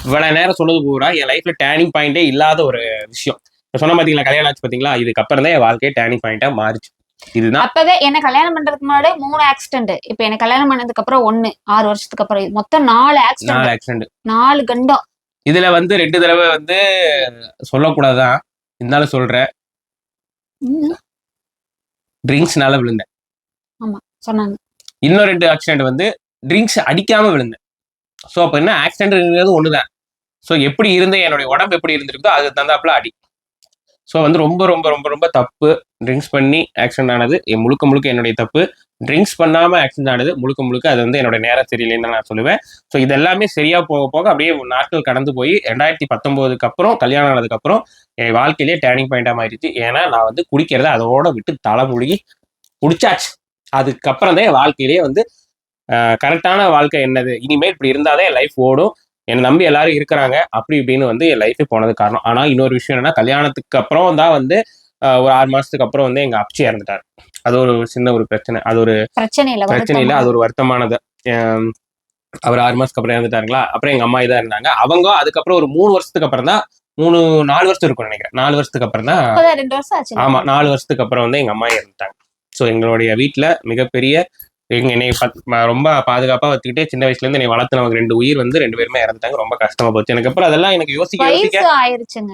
இவ்வளவு நேரம் சொன்னது பூரா என் லைஃப்ல டேர்னிங் பாயிண்டே இல்லாத ஒரு விஷயம். இப்ப சொன்ன பாத்தீங்களா, கல்யாணம் ஆச்சு பாத்தீங்களா, இதுக்கப்புறம் தான் என் வாழ்க்கையே டேர்னிங் பாயிண்டா மாறிச்சு. இதுதான் அப்பவே என்ன கல்யாணம் பண்றதுக்கு முன்னாடி 3 ஆக்சிடென்ட். இப்ப என்ன கல்யாணம் பண்ணதுக்கு அப்புறம் 1, 6 வருஷத்துக்கு அப்புறம் மொத்தம் 4 ஆக்சிடென்ட், 4 கண்டம். இதுல வந்து 2 தடவை வந்து சொல்லக்கூடாதான், இருந்தாலும் சொல்றேன். ட்ரிங்க்ஸ்னால விழுந்தேன். ஆமா சொன்னாங்க. இன்னும் 2 ஆக்சிடென்ட் வந்து ட்ரிங்க்ஸ் அடிக்காம விழுந்தேன். ஸோ அப்ப என்ன, ஆக்சிடென்ட்ங்கிறது ஒண்ணுதான். ஸோ எப்படி இருந்தேன், என்னுடைய உடம்பு எப்படி இருந்திருக்குதோ அது தந்தாப்புல அடி. ஸோ வந்து ரொம்ப ரொம்ப ரொம்ப ரொம்ப தப்பு. ட்ரிங்க்ஸ் பண்ணி ஆக்சிடென்ட் ஆனது முழுக்க என்னுடைய தப்பு. ட்ரிங்க்ஸ் பண்ணாம ஆக்சிடென்ட் ஆனது முழுக்க அது வந்து என்னோட நேரம் சரியில்லைன்னு நான் சொல்லுவேன். ஸோ இதெல்லாமே சரியா போக போக அப்படியே நாட்கள் கடந்து போய் 2019க்கு அப்புறம் கல்யாணம் ஆனதுக்கு அப்புறம் என் வாழ்க்கையிலேயே டேர்னிங் பாயிண்டா மாறிடுச்சு. ஏன்னா நான் வந்து குடிக்கிறத அதோட விட்டு தலைமுழுகி குடிச்சாச்சு. அதுக்கப்புறம் தான் என் வாழ்க்கையிலேயே வந்து கரெக்டான வாழ்க்கை என்னது, இனிமேல் இப்படி இருந்தாதான் என் லைஃப் ஓடும், என்னை நம்பி எல்லாரும் இருக்கிறாங்க அப்படி இப்படின்னு வந்து என் லைஃபே போனது காரணம். ஆனா இன்னொரு விஷயம் என்னன்னா, கல்யாணத்துக்கு அப்புறம் தான் வந்து ஒரு 6 மாசத்துக்கு அப்புறம் வந்து எங்க அப்பச்சி இறந்துட்டாரு. அது ஒரு சின்ன ஒரு பிரச்சனை. அது ஒரு பிரச்சனை இல்லை, அது ஒரு வருத்தமானது. அவர் 6 மாசத்துக்கு அப்புறம் இறந்துட்டாருங்களா. அப்புறம் எங்க அம்மா இதான் இருந்தாங்க. அவங்க அதுக்கப்புறம் ஒரு 3 வருஷத்துக்கு அப்புறம் தான், 4 வருஷம் இருக்கும் நினைக்கிறேன். 4 வருஷத்துக்கு அப்புறம் தான். 2 வருஷம் ஆச்சு. ஆமா, 4 வருஷத்துக்கு அப்புறம் வந்து எங்க அம்மா இறந்துட்டாங்க. ஸோ எங்களுடைய வீட்டுல மிகப்பெரிய என்னை ரொம்ப பாதுகாப்பா வச்சுக்கிட்டே சின்ன வயசுல இருந்து என்னை வளர்த்துனவங்க 2 உயிர் வந்து 2 பேருமே இறந்துட்டாங்க. ரொம்ப கஷ்டமா போச்சு எனக்கு. அப்புறம் அதெல்லாம் எனக்கு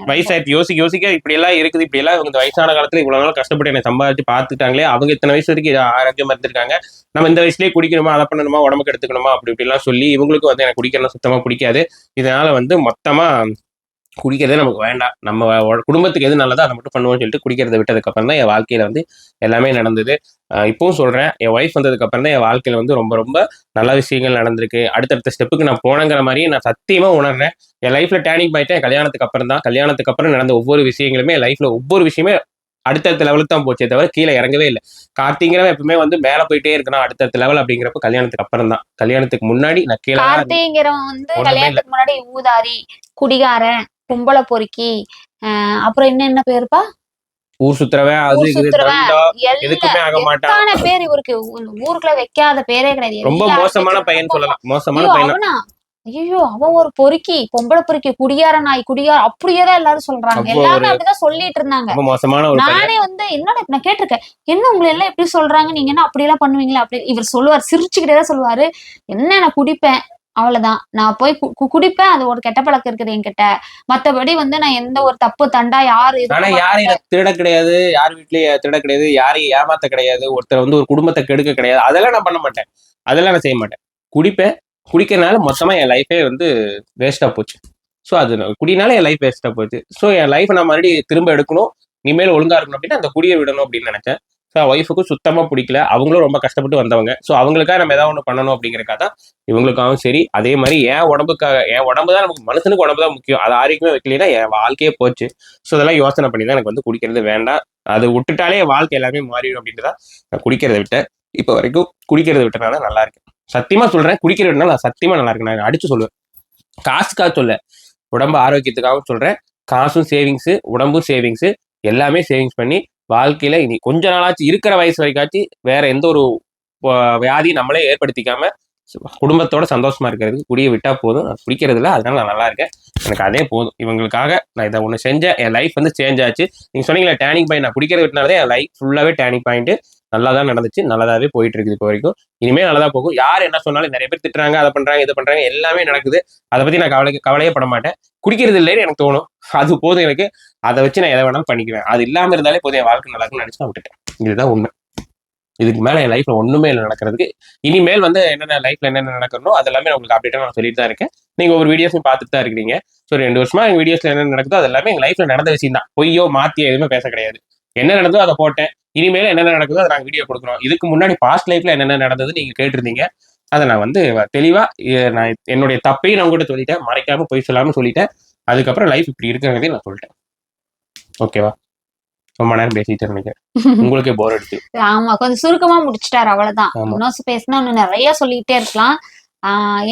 வயசாயிடுச்சு. யோசிக்க இப்படி எல்லாம் இருக்குது, இப்படி எல்லாம் இவங்க வயசான காலத்துல இவ்வளவு நாள் கஷ்டப்பட்டு என்னை சம்பாதிச்சு பாத்துட்டாங்களே, அவங்க இத்தனை வயசு வரைக்கும் ஆரோக்கியமா இருந்திருக்காங்க, நம்ம இந்த வயசுலயே குடிக்கணுமா, அதை பண்ணணுமா, உடம்புக்கு எடுத்துக்கணுமா, அப்படி இப்படி எல்லாம் சொல்லி இவங்களுக்கும் வந்து எனக்கு குடிக்கலாம் சுத்தமா பிடிக்காது. இதனால வந்து மொத்தமா குடிக்கிறதே நமக்கு வேண்டாம், நம்ம குடும்பத்துக்கு எது நல்லதோ அதை மட்டும் பண்ணுவோம்னு சொல்லிட்டு குடிக்கிறத விட்டதுக்கு அப்புறம் தான் என் வாழ்க்கையில வந்து எல்லாமே நடந்தது. இப்பவும் சொல்றேன், என் ஒய்ஃப் வந்ததுக்கு அப்புறம் தான் என் வாழ்க்கையில வந்து ரொம்ப ரொம்ப நல்ல விஷயங்கள் நடந்திருக்கு. அடுத்தடுத்த ஸ்டெப்புக்கு நான் போனங்கிற மாதிரியே நான் சத்தியமா உணர்றேன். என் லைஃப்ல டேர்னிங் பாயிண்ட் என் கல்யாணத்துக்கு அப்புறம் தான். கல்யாணத்துக்கு அப்புறம் நடந்த ஒவ்வொரு விஷயங்களுமே என் லைஃப்ல ஒவ்வொரு விஷயமே அடுத்தடுத்த லெவலுக்கு தான் போச்சே தவிர கீழே இறங்கவே இல்லை. கார்த்திங்கிறவன் எப்பவுமே வந்து மேல போயிட்டே இருக்கணும் அடுத்தடுத்த லெவல் அப்படிங்கிறப்ப கல்யாணத்துக்கு அப்புறம் தான். கல்யாணத்துக்கு முன்னாடி நான் கீழே. கார்த்திங்கிறவன் வந்து கல்யாணத்துக்கு முன்னாடி ஊதாரி, குடிகாரன், பொம்பளை பொறுக்கி, அப்புறம் என்ன பேருப்பா, ஊர் சுத்துறவன், அது எதுக்குமே ஆக மாட்டான். பேர் இவருக்கு ஊருக்குள்ள வைக்காத பேரே கிடையாது. ரொம்ப மோசமான பையன் சொல்லலாம், மோசமான பையன். ஐயோ அவன் ஒரு பொறுக்கி, பொம்பளை பொறுக்கி, குடியார நாய், குடியார, அப்படியேதான் எல்லாரும் சொல்றாங்க. எல்லாரும் அப்படிதான் சொல்லிட்டு இருந்தாங்க. நானே வந்து என்னோட நான் கேட்டிருக்கேன், என்ன உங்களை எல்லாம் எப்படி சொல்றாங்க, நீங்க என்ன அப்படி எல்லாம் பண்ணுவீங்களா அப்படி. இவர் சொல்லுவார், சிரிச்சுக்கிட்டேதான் சொல்லுவாரு, என்ன நான் குடிப்பேன் அவ்வளவுதான், நான் போய் குடிப்பேன், அது ஒரு கெட்ட பழக்கம் இருக்குது என்கிட்ட, மத்தபடி வந்து நான் எந்த ஒரு தப்பு தண்டா யாரையும் திருட கிடையாது, யார் வீட்லயே திருட கிடையாது, யாரையும் ஏமாத்த கிடையாது, ஒருத்தர் வந்து ஒரு குடும்பத்தை கெடுக்க கிடையாது, அதெல்லாம் நான் பண்ண மாட்டேன், அதெல்லாம் நான் செய்ய மாட்டேன். குடிப்பேன், குடிக்கிறதுனால மொத்தமா என் லைஃபே வந்து வேஸ்டா போச்சு. ஸோ அது குடினால என் லைஃப் வேஸ்டா போச்சு. ஸோ என் லைஃப் நான் மறுபடியும் திரும்ப எடுக்கணும், இனிமேல் ஒழுங்கா இருக்கணும் அப்படின்னா அந்த குடியை விடணும் அப்படின்னு நினைச்சேன். ஸோ ஒய்ஃபுக்கும் சுத்தமா பிடிக்கல, அவங்களும் ரொம்ப கஷ்டப்பட்டு வந்தவங்க. ஸோ அவங்களுக்காக நம்ம ஏதாவது ஒன்று பண்ணணும் அப்படிங்கிறக்காக தான் இவங்களுக்காகவும் சரி. அதே மாதிரி என் உடம்புக்காக, என் உடம்பு தான் நமக்கு, மனுஷனுக்கு உடம்பு தான் முக்கியம், அது ஆரோக்கியமே வைக்கலைன்னா என் வாழ்க்கையே போச்சு. ஸோ அதெல்லாம் யோசனை பண்ணி தான் எனக்கு வந்து குடிக்கிறது வேண்டாம், அது விட்டுட்டாலே என் வாழ்க்கை எல்லாமே மாறிடும் அப்படின்ட்டு தான் நான் குடிக்கிறத விட்டேன். இப்போ வரைக்கும் குடிக்கிறத விட்டனால நல்லா இருக்கு. சத்தியமா சொல்றேன், குடிக்கிற விட்டனால நான் சத்தியமா நல்லா இருக்கு. நான் அடிச்சு சொல்லுவேன், காசுக்காக சொல்ல, உடம்பு ஆரோக்கியத்துக்காகவும் சொல்றேன். காசும் சேவிங்ஸு, உடம்பும் சேவிங்ஸு, எல்லாமே சேவிங்ஸ் பண்ணி வாழ்க்கையில இனி கொஞ்ச நாளாச்சு இருக்கிற வயசு வரைக்காச்சு வேற எந்த ஒரு வியாதியும் நம்மளே ஏற்படுத்திக்காம குடும்பத்தோட சந்தோஷமா இருக்கிறது குடியை விட்டா போதும். நான் குடிக்கிறதுல அதனால நான் நல்லா இருக்கேன், எனக்கு அதே போதும். இவங்களுக்காக நான் இதை ஒன்று செஞ்சேன், என் லைஃப் வந்து சேஞ்ச் ஆச்சு. நீங்க சொன்னீங்களா டேர்னிங் பாயிண்ட், நான் குடிக்கிறத விட்டனாலே என் லைஃப் ஃபுல்லாவே டேர்னிங் பாயிண்ட் நல்லா தான் நடந்துச்சு, நல்லதாவே போயிட்டு இருக்குது இப்போ வரைக்கும். இனிமேல் நல்லதா போகும். யார் என்ன சொன்னாலும், நிறைய பேர் திட்டுறாங்க, அதை பண்றாங்க, இதை பண்றாங்க, எல்லாமே நடக்குது, அதை பத்தி நான் கவலையே பட மாட்டேன். குடிக்கிறது இல்லைன்னு எனக்கு தோணும், அது போதும் எனக்கு, அதை வச்சு நான் எதை வேணாலும் பண்ணிக்குவேன். அது இல்லாம இருந்தாலே போதும், என் வாழ்க்கை நல்லா இருக்குன்னு நினைச்சு நான் விட்டுட்டேன். இதுதான் உண்மை. இதுக்கு மேல என் லைஃப்ல ஒண்ணுமே இல்லை நடக்கிறதுக்கு. இனிமேல் வந்து என்னென்ன லைஃப்ல என்னென்ன நடக்கணும் அது எல்லாமே உங்களுக்கு அப்டேட்டா நான் சொல்லிட்டு தான் இருக்கேன். நீங்க ஒவ்வொரு வீடியோஸும் பார்த்துட்டு தான் இருக்கிறீங்க. ஸோ 2 வருஷமா எங்க வீடியோஸ்ல என்ன நடக்குதோ அது எல்லாமே எங்க லைஃப்ல நடந்த விஷயம் தான், பொய்யோ மாத்தியோ எதுவுமே பேச கிடையாது. என்ன நடந்தோ அதை போட்டேன், இனிமேல என்னென்ன நடக்குதோ அதை நாங்கள் வீடியோ கொடுக்குறோம். இதுக்கு முன்னாடி பாஸ்ட் லைஃப்ல என்னென்ன நடந்தது நீங்க கேட்டிருந்தீங்க, அதை நான் வந்து தெளிவா நான் என்னுடைய தப்பையும் நான் கூட சொல்லிட்டேன், மறைக்காம போய் சொல்லாம சொல்லிட்டேன். அதுக்கப்புறம் லைஃப் இப்படி இருக்கிறதையும் நான் சொல்லிட்டேன். ஓகேவா? ரொம்ப நேரம் பேசிட்டு நினைக்கிறேன், உங்களுக்கே போர் அடிச்சு. ஆமா, கொஞ்சம் சுருக்கமா முடிச்சிட்டாரு, அவ்வளவுதான். இன்னும் பேசினா இன்னும் நிறைய சொல்லிட்டே இருக்கலாம்.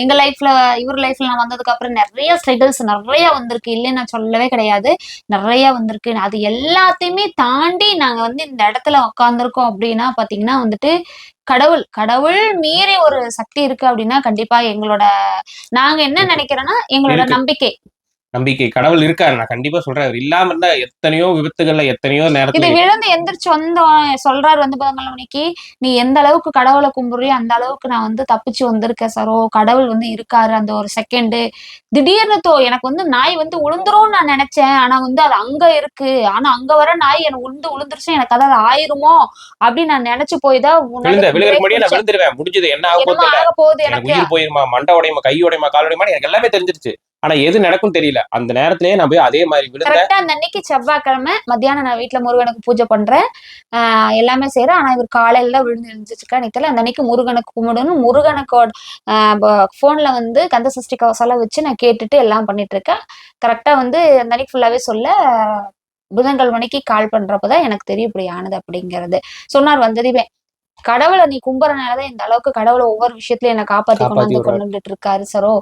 எங்க லைஃப்ல, இவர் லைஃப்ல நான் வந்ததுக்கு அப்புறம் நிறைய ஸ்ட்ரகிள்ஸ் நிறைய வந்திருக்கு, இல்லைன்னு நான் சொல்லவே கிடையாது, நிறைய வந்திருக்கு. அது எல்லாத்தையுமே தாண்டி நாங்க வந்து இந்த இடத்துல உட்காந்துருக்கோம் அப்படின்னா பாத்தீங்கன்னா வந்துட்டு கடவுள் மீறி ஒரு சக்தி இருக்கு அப்படின்னா கண்டிப்பா எங்களோட, நாங்க என்ன நினைக்கிறோம்னா எங்களோட நம்பிக்கை கடவுள் இருக்காரு. நான் கண்டிப்பா சொல்றேன், அவர் இல்லாம இருந்தா எத்தனையோ விபத்துகள்ல எத்தனையோ இது நேரத்துல விழுந்து எந்திரிச்சு சொல்றாரு வந்து மணிக்கு, நீ எந்த அளவுக்கு கடவுளை கும்பிடுறியோ அந்த அளவுக்கு நான் வந்து தப்பிச்சு வந்திருக்கேன் சரோ, கடவுள் வந்து இருக்காரு. அந்த ஒரு செகண்டு திடீர்னு எனக்கு வந்து நாய் வந்து உளுந்துரும்னு நான் நினைச்சேன், ஆனா வந்து அது அங்க இருக்கு, ஆனா அங்க வர நாய் எனக்கு உளுந்துருச்சு, எனக்கு அதாவது ஆயிருமோ அப்படின்னு நான் நினைச்சு போய் தான் விழுந்துருவேன். முடிஞ்சது என்ன ஆக போகுது, எனக்கு உயிர் போயிருமா, மண்டை உடையுமா, கை உடையுமா, கால் உடையுமா, எனக்கு எல்லாமே தெரிஞ்சிருச்சு. ஆனா எது நடக்கும் தெரியல. அந்த நேரத்திலேயே நான் போய் அதே மாதிரி விழுந்தேன். அந்த அன்னைக்கு செவ்வாய்க்கிழமை மத்தியானம் நான் வீட்டுல முருகனுக்கு பூஜை பண்றேன், எல்லாமே செய்யறேன். ஆனா இவர் காலையில தான் விழுந்து எழுந்துச்சுக்கா நித்தல. அந்த அன்னைக்கு முருகனுக்கு கும்பிடணும், முருகனுக்கோட போன்ல வந்து கந்த சஷ்டி கவசம் வச்சு நான் கேட்டுட்டு எல்லாம் பண்ணிட்டு இருக்கேன். கரெக்டா வந்து அந்த அன்னைக்கு ஃபுல்லாவே சொல்ல புதன்கிழமைக்கு கால் பண்றப்பதான் எனக்கு தெரியும் இப்படி ஆனது அப்படிங்கிறது. சொன்னார் வந்ததுமே, கடவுளை நீ கும்புறனாலதான் இந்த அளவுக்கு கடவுளை ஒவ்வொரு விஷயத்துலயும் என்னை காப்பாத்தி கொண்டுட்டு இருக்காரு சரோ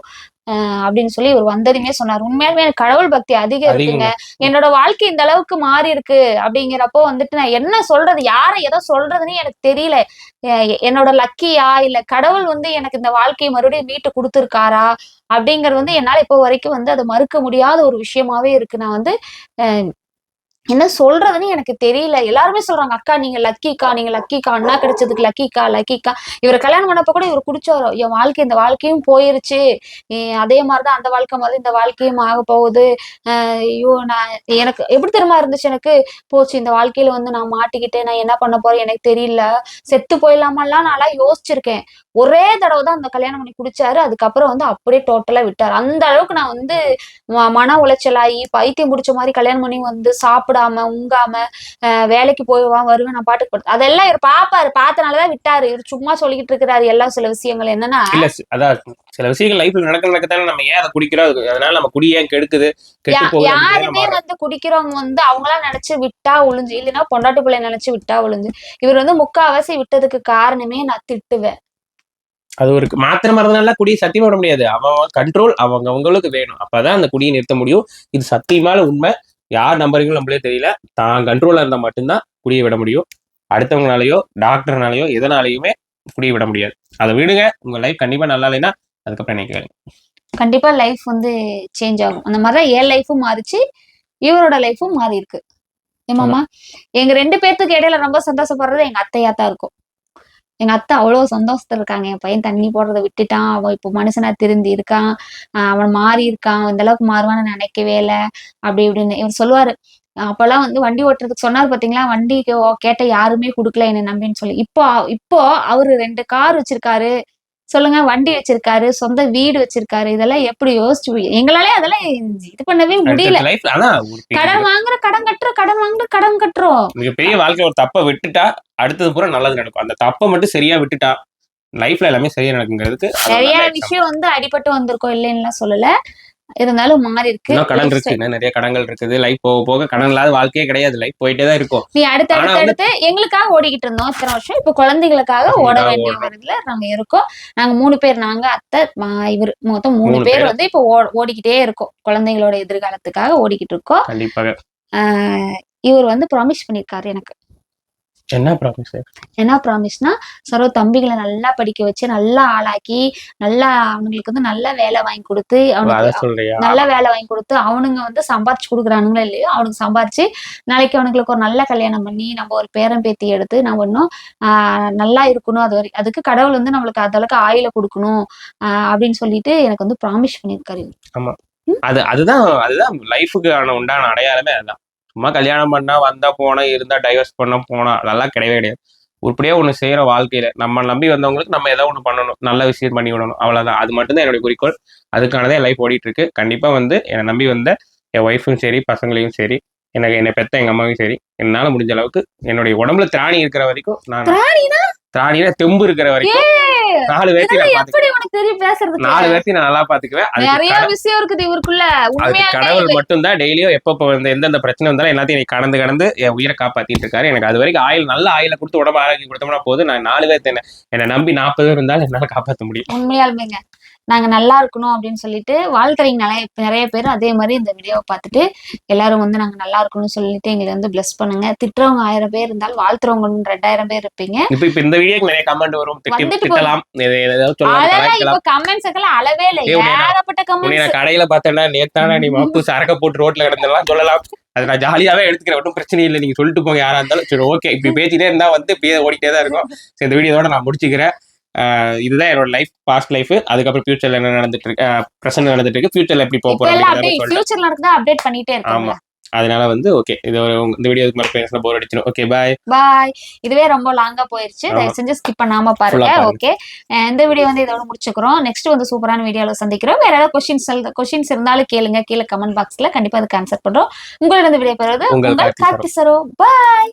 அப்படின்னு சொல்லி இவர் வந்ததுமே சொன்னார். உண்மையாலுமே எனக்கு கடவுள் பக்தி அதிகம் இருக்குங்க, என்னோட வாழ்க்கை இந்த அளவுக்கு மாறி இருக்கு அப்படிங்கிறப்போ வந்துட்டு நான் என்ன சொல்றது, யாரை எதை சொல்றதுன்னு எனக்கு தெரியல. என்னோட லக்கியா இல்ல கடவுள் வந்து எனக்கு இந்த வாழ்க்கையை மறுபடியும் மீட்டு கொடுத்துருக்காரா அப்படிங்கிறது வந்து என்னால இப்போ வரைக்கும் வந்து அதை மறுக்க முடியாத ஒரு விஷயமாவே இருக்கு. நான் வந்து என்ன சொல்றதுன்னு எனக்கு தெரியல. எல்லாருமே சொல்றாங்க, அக்கா நீங்க லக்கிக்கா, நீங்க லக்கிக்கா, அண்ணா கிடைச்சதுக்கு லக்கிக்கா. இவரை கல்யாணம் பண்ணப்ப கூட இவர் குடிச்சாரோ, என் வாழ்க்கை இந்த வாழ்க்கையும் போயிருச்சு, அதே மாதிரிதான் அந்த வாழ்க்கை மாதிரி இந்த வாழ்க்கையும் ஆக போகுது. ஐயோ நான் எனக்கு எப்படி தெரியுமா இருந்துச்சு, எனக்கு போச்சு இந்த வாழ்க்கையில வந்து நான் மாட்டிக்கிட்டேன், நான் என்ன பண்ண போறேன் எனக்கு தெரியல, செத்து போயிடலாமெல்லாம் நான் யோசிச்சிருக்கேன். ஒரே தடவை தான் அந்த கல்யாணம் பண்ணி குடிச்சாரு, அதுக்கப்புறம் வந்து அப்படியே டோட்டலா விட்டாரு. அந்த அளவுக்கு நான் வந்து மன உளைச்சலாகி பைத்தியம் பிடிச்ச மாதிரி கல்யாணம் பண்ணி வந்து சாப்பிடாம உங்காம வேலைக்கு போய்வான் வருவேன், நான் பாட்டுக்கு படுத்து அதெல்லாம் இவர் பாப்பாரு, பார்த்தனாலதான் விட்டாரு. இவர் சும்மா சொல்லிக்கிட்டு இருக்கிறாரு எல்லாம் சில விஷயங்கள். என்னன்னா அதான் சில விஷயங்கள் லைஃப்ல நடக்கத்தானே நம்ம ஏன் அதை குடிக்கிறோம், அதனால நம்ம குடி ஏன் கெடுக்குது. யாருமே வந்து குடிக்கிறவங்க வந்து அவங்களாம் நினைச்சு விட்டா ஒளிஞ்சு, இல்லைன்னா பொண்டாட்டி பிள்ளை நினைச்சு விட்டா ஒளிஞ்சு. இவர் வந்து முக்காவாசி விட்டதுக்கு காரணமே நான் திட்டுவேன். அது ஒரு மாத்திரை மருந்துனால குடியை சத்தியமா விட முடியாது. அவன் கண்ட்ரோல் அவங்களுக்கு வேணும், அப்பதான் அந்த குடியை நிறுத்த முடியும். இது சத்தியமான உண்மை. யார் நம்புறீங்களோ நம்மளே தெரியல. தான் கண்ட்ரோலா இருந்தா மட்டும்தான் குடியை விட முடியும். அடுத்தவங்களாலேயோ டாக்டர்னாலேயோ எதனாலையுமே குடியை விட முடியாது. அதை விடுங்க, உங்க லைஃப் கண்டிப்பா நல்லா இல்லைன்னா அதுக்கப்புறம் நினைக்கிறேன் கண்டிப்பா லைஃப் வந்து சேஞ்ச் ஆகும். அந்த மாதிரிதான் என் லைஃபும் மாறிச்சு, இவரோட லைஃபும் மாறி இருக்கு. ஏமாமா எங்க 2 பேர்த்துக்கு இடையில ரொம்ப சந்தோஷப்படுறது எங்க அத்தையா தான் இருக்கும். எங்க அத்தை அவ்வளவு சந்தோஷத்துல இருக்காங்க, என் பையன் தண்ணி போடுறதை விட்டுட்டான், அவன் இப்போ மனுஷனா திருந்தி இருக்கான், அவன் மாறி இருக்கான், இந்த அளவுக்கு மாறுவான்னு நினைக்கவே இல்லை அப்படி இப்படின்னு இவர் சொல்லுவாரு. அப்பெல்லாம் வந்து வண்டி ஓட்டுறதுக்கு சொன்னார் பாத்தீங்களா, வண்டி கேட்ட யாருமே கொடுக்கல என்னை நம்பின்னு சொல்லி. இப்போ அவரு 2 கார் வச்சிருக்காரு, சொல்லுங்க, வண்டி வச்சிருக்காரு, சொந்த வீடு வச்சிருக்காரு. இதெல்லாம் எப்படி யோசிச்சு, எங்களாலே அதெல்லாம் இது பண்ணவே முடியல. கடன் வாங்குற கடன் கட்டுறோம். மிகப்பெரிய வாழ்க்கை ஒரு தப்பை விட்டுட்டா அடுத்தது பூரா நல்லது நடக்கும். அந்த தப்பை மட்டும் சரியா விட்டுட்டா லைஃப்ல எல்லாமே சரியா நடக்குங்கிறதுக்கு நிறைய விஷயம் வந்து அடிபட்டு வந்திருக்கோம், இல்லைன்னு சொல்லல, இருந்தாலும் மாறி இருக்கு. கடன் இருக்கு, நிறைய கடன்கள் இருக்குது. லைஃப் போக போக கடன் இல்லாத வாழ்க்கையே கிடையாது, லைஃப் போயிட்டே தான் இருக்கும். நீ அடுத்து எங்களுக்காக ஓடிக்கிட்டு இருந்தோம் இத்தனை வருஷம், இப்ப குழந்தைகளுக்காக ஓட வேண்டிய இதுல நாங்க இருக்கோம். நாங்க 3 பேர், நாங்க அத்தை இவர் மொத்தம் 3 பேர் வந்து இப்ப ஓடிக்கிட்டே இருக்கோம், குழந்தைங்களோட எதிர்காலத்துக்காக ஓடிக்கிட்டு இருக்கோம். கண்டிப்பாக. இவர் வந்து ப்ராமிஸ் பண்ணிருக்காரு எனக்கு. என்ன ப்ராமிஸ்னா, சரோ தம்பிகளை நல்லா படிக்க வச்சு நல்லா ஆளாக்கி நல்லா அவனுங்களுக்கு வந்து நல்ல வேலை வாங்கி கொடுத்து, அவனுக்கு நல்ல வேலை வாங்கி கொடுத்து, அவனுங்க வந்து சம்பாரிச்சு கொடுக்குறானுங்களோ இல்லையோ அவனுக்கு சம்பாரிச்சு நாளைக்கு அவனுங்களுக்கு ஒரு நல்ல கல்யாணம் பண்ணி நம்ம ஒரு பேரன் பேத்தி எடுத்து நம்ம இன்னும் நல்லா இருக்கணும். அதுக்கு கடவுள் வந்து நம்மளுக்கு அதளவுக்கு ஆயில கொடுக்கணும் அப்படின்னு சொல்லிட்டு எனக்கு வந்து ப்ராமிஸ் பண்ணிருக்காரு. ஆமா, அதுதான் லைஃபுக்கு உண்டான அடையாளமே. அதுதான். சும்மா கல்யாணம் பண்ணா வந்தா போனா இருந்தா டைவர்ஸ் பண்ண போனா அதெல்லாம் கிடையவே கிடையாது. உருப்படியா ஒண்ணு செய்யற வாழ்க்கையில நம்ம நம்பி வந்தவங்களுக்கு நம்ம ஏதாவது ஒண்ணு பண்ணணும், நல்ல விஷயம் பண்ணி விடணும், அவ்வளவுதான். அது மட்டும்தான் என்னுடைய குறிக்கோள். அதுக்கானதான் என் லைஃப் ஓடிட்டு இருக்கு. கண்டிப்பா வந்து என்னை நம்பி வந்த என் ஒய்ஃபும் சரி, பசங்களையும் சரி, என்னை பெத்த எங்க அம்மாவையும் சரி, என்னால முடிஞ்ச அளவுக்கு என்னுடைய உடம்புல திராணி இருக்கிற வரைக்கும், நான் திராணினா தெம்பு இருக்கிற வரைக்கும் 4 பேர்த்தையும் நான் எப்படி உனக்கு தெரியும் பேசுறதுக்கு 4 பேர்த்தையும் நான் நல்லா பாத்துக்குவேன். நிறைய விஷயம் இருக்குது இவருக்குள்ள. அதுக்கு உண்மையா கடவுள் மட்டும் தான் டெய்லியும் எப்ப எந்தெந்த பிரச்சனை வந்தாலும் எல்லாத்தையும் எனக்கு கடந்து என் உயிரை காப்பாத்திட்டு இருக்காரு. எனக்கு அது வரைக்கும் நல்ல ஆயில கொடுத்து உடம்பு ஆரோக்கியம் கொடுத்தோம்னா போதும். நான் 4 பேர் என்னை நம்பி 40 பேர் இருந்தாலும் என்னால காப்பாற்ற முடியும். உண்மையாலுமேங்க நாங்க நல்லா இருக்கணும் அப்படின்னு சொல்லிட்டு வாழ்த்துறீங்க நிறைய பேர். அதே மாதிரி இந்த வீடியோவை பார்த்துட்டு எல்லாரும் வந்து நாங்க நல்லா இருக்கணும்னு சொல்லிட்டு எங்களை வந்து பிளஸ் பண்ணுங்க. திட்டுறவங்க 1000 பேர் இருந்தாலும் வாழ்த்துறவங்க 2000 பேர் இருப்பீங்க. இப்ப இந்த வீடியோக்கு நிறைய கமெண்ட் வரும், திட்டலாம், கமெண்ட்ஸ் எல்லாம் அளவே இல்லை, ஏகப்பட்ட கமெண்ட்ஸ். கடையில பார்த்தேன்னா நேத்தானா நீ மாப்பு சரக்க போட்டு ரோட்ல கிடந்தெல்லாம் சொல்லலாம். அது நான் ஜாலியாவே எடுத்துக்கிறேன், ஒன்றும் பிரச்சனை இல்லை. நீங்க சொல்லிட்டு போங்க யாரா இருந்தாலும். சரி ஓகே, இப்படி பேசிட்டே இருந்தா வந்து ஓடிட்டே தான் இருக்கும். இந்த வீடியோட நான் முடிச்சுக்கிறேன். இதுதான் என்னோட லைஃப், பாஸ்ட் லைஃப். அதுக்கப்புறம் ஃபியூச்சர்ல என்ன நடந்துட்டு இருக்கு, பிரசன்ட் நடந்துட்டு இருக்கு, ஃபியூச்சர்ல எப்படி போக போறோம், ஃபியூச்சர்ல நடக்குதா அப்டேட் பண்ணிட்டே இருக்கோம். ஆமா, அதனால வந்து ஓகே, இந்த வீடியோக்கு மேல பேசினா போர் அடிச்சிடும். ஓகே, பாய். இதுவே ரொம்ப லாங்கா போயிருச்சு, தயவு செஞ்சு ஸ்கிப் பண்ணாம பாருங்க. ஓகே, இந்த வீடியோ வந்து இதோட முடிச்சுக்கிறோம். நெக்ஸ்ட் வந்து சூப்பரான வீடியோல சந்திக்கிறோம். வேற ஏதாவது கொஸ்டின்ஸ் இருந்தாலும் கேளுங்க கீழே கமெண்ட் பாக்ஸ்ல, கண்டிப்பா அதுக்கு ஆன்சர் பண்றோம். உங்களோட இந்த வீடியோ பெறுவது உங்கள் கார்த்தி சரோ. பாய்.